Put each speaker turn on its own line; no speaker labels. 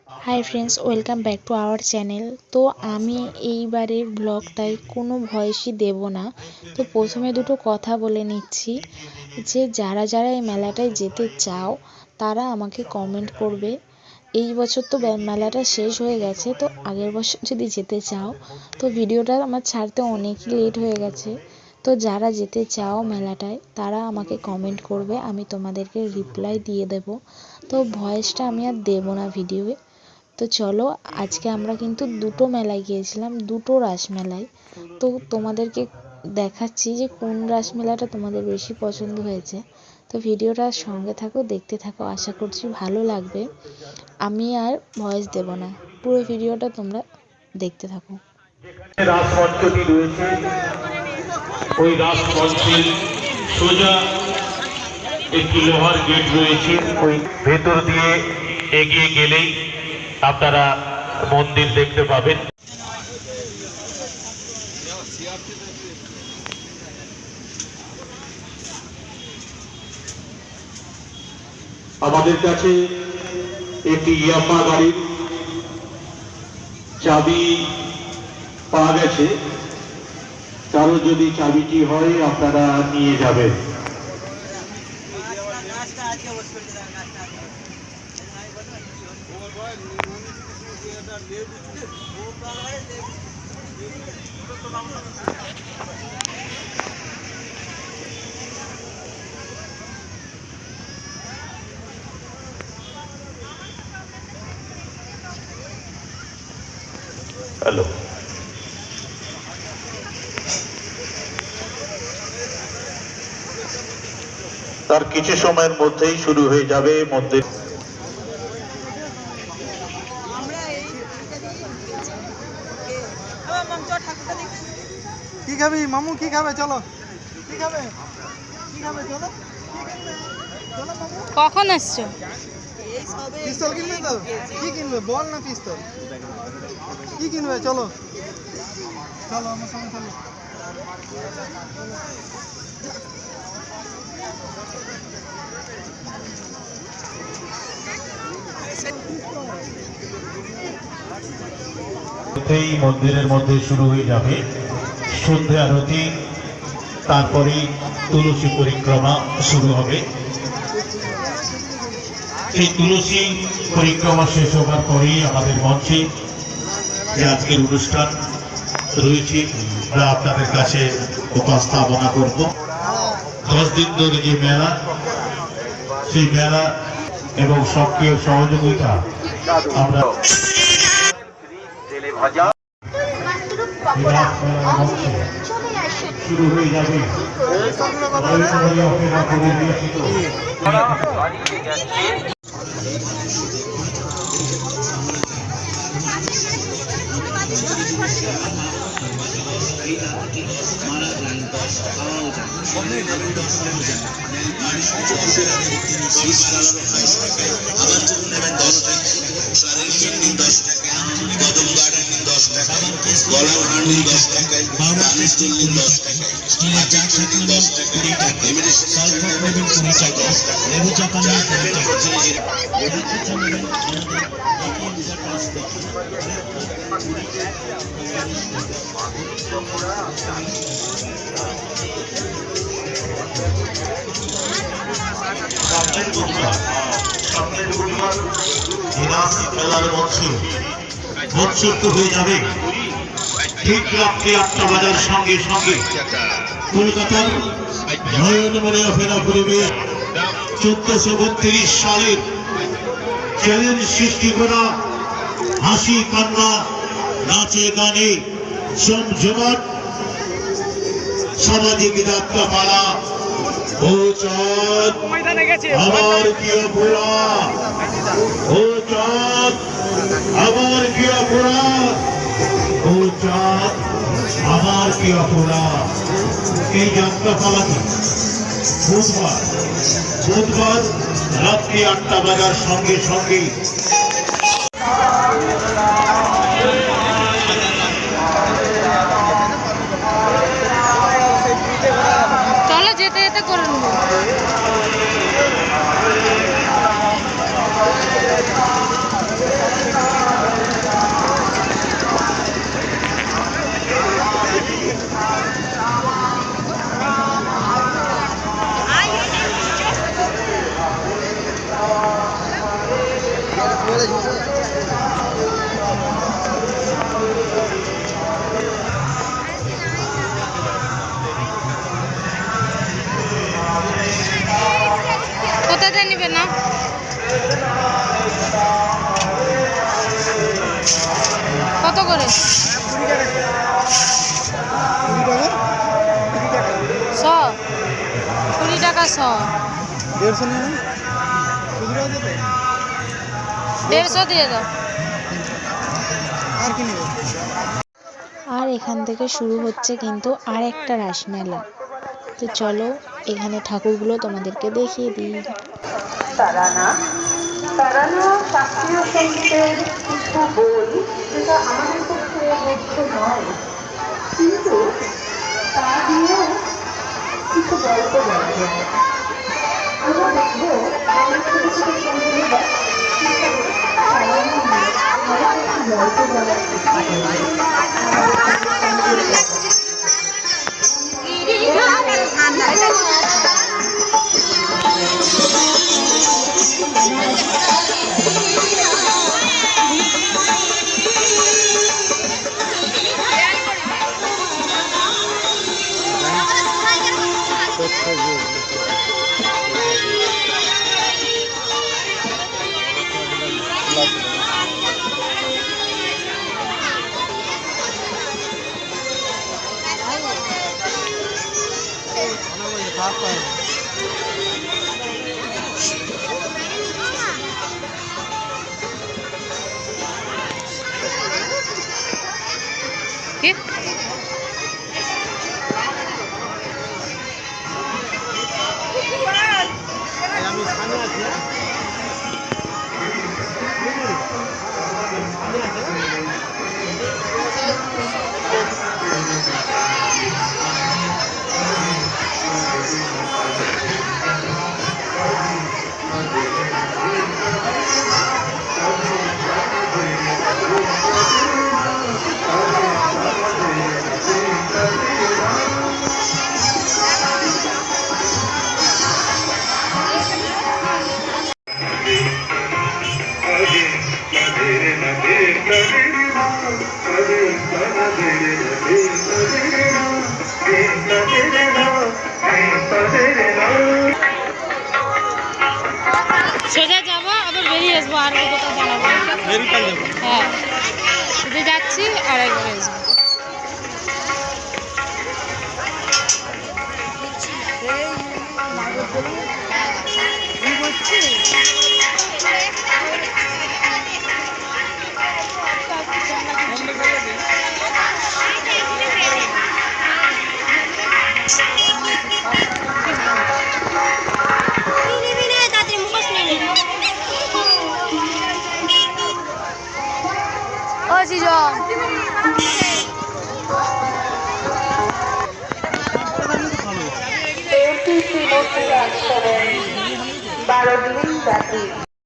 Hi friends, welcome back to our channel. তো আমি এইবারের ব্লগটায় কোনো ভয়েসই দেব না। তো প্রথমে দুটো কথা বলে নিচ্ছি যে যারা যারা এই মেলাটায় যেতে চাও তারা আমাকে কমেন্ট করবে। এই বছর তো মেলাটা শেষ হয়ে গেছে, তো আগের বছর যদি যেতে চাও তো ভিডিওটা আমার ছাড়তে অনেকই লেট হয়ে গেছে। তো যারা যেতে চাও মেলাটায় তারা আমাকে কমেন্ট করবে, আমি তোমাদেরকে রিপ্লাই দিয়ে দেব। তো ভয়েসটা আমি আর দেবো না ভিডিওয়ে। তো চলো, আজকে আমরা কিন্তু দুটো মেলায় গিয়েছিলাম, দুটো রাসমেলায়। তো তোমাদেরকে দেখাচ্ছি যে কোন রাসমেলাটা তোমাদের বেশি পছন্দ হয়েছে। তো ভিডিওটার সঙ্গে থাকো, দেখতে থাকো, আশা করছি ভালো লাগবে। আমি আর ভয়েস দেব না, পুরো ভিডিওটা তোমরা দেখতে থাকো।
রাসমঞ্চটি রয়েছে, ওই রাসমঞ্চের সোজা একটি লোহার গেট রয়েছে, ওই ভেতর দিয়ে এগিয়ে গেলেই আপনারা মন্দির দেখতে পাবেন। আমাদের কাছে একটি ইয়াপা গাড়ির চাবি পাওয়া গেছে, কারো যদি চাবিটি হয় আপনারা নিয়ে যাবেন। হ্যালো, তার কিছু সময়ের মধ্যেই শুরু হয়ে যাবে মন্দির।
কি খাবি মামু? কি খাবে? চলো। কি খাবে? কি খাবে? চলো। চলো মামু।
কখন আসছো?
পিস্তল কিনবে তো? কি কিনবে বল না? পিস্তল কি কিনবে? চলো চলো আমার সঙ্গে চলো।
মন্দিরের মধ্যে শুরু হয়ে যাবে সন্ধ্যা আরতি, তারপরে তুলসী পরিক্রমা শুরু হবে। এই তুলসী পরিক্রমা শেষ হবার পরেই আমাদের মঞ্চে যে আজকের অনুষ্ঠান রয়েছে আমরা আপনাদের কাছে উপস্থাপনা করব। 10 দিন ধরে যে মেলা, সেই মেলা এবং সক্রিয় সহযোগিতা আমরা শুরু হয়ে যাবে। অপেক্ষা করে দিয়েছিল মেলার মঞ্চ উৎসুক হয়ে যাবে। ঠিক রাত্রি 8টা বাজার সঙ্গে সঙ্গে কলকাতার নয়নমণি অপেরা পরিবেশ 1432 সালের চ্যালেঞ্জ সৃষ্টি করা হাসি কান্না নাচে গানে জমজমাট সামাজিক যাত্রাপালা ও চাঁদ আমার কি অপরা, ও চাঁদ আমার কি অপরা, ও চাঁদ আমার কি অপরা। এই যাত্রাপালাটি বুধবার রাত্রি 8টা বাজার সঙ্গে সঙ্গে
চলো যেতে যেতে করে নেবো। কোথাতে নিবে না? কত করে? 100, 20 টাকা 100।
150 নিয়ে নাও।
150 দিয়ে দাও।
আর কি নিবে?
আর এখান থেকে শুরু হচ্ছে কিন্তু আর একটা রাসমেলা। তো চলো এখানে ঠাকুরগুলো তোমাদেরকে দেখিয়ে দিই।
তারানা শাস্ত্রীয় সঙ্গীতের কিছু বই, যেটা আমাদের পক্ষে বোধ নয়, কিন্তু তা দিয়েও কিছু গল্প বলা যায়। আমরা দেখবো আমাদের ছোট ছোট সঙ্গীরা গল্প বলার চেষ্টা
কি? সোজা যাবো, আবার বেরিয়ে আসবো, আর কোথাও জানাবো। হ্যাঁ, শুধু যাচ্ছি আর একবার আসবো। ও সিজন
12 দিন ব্যাপী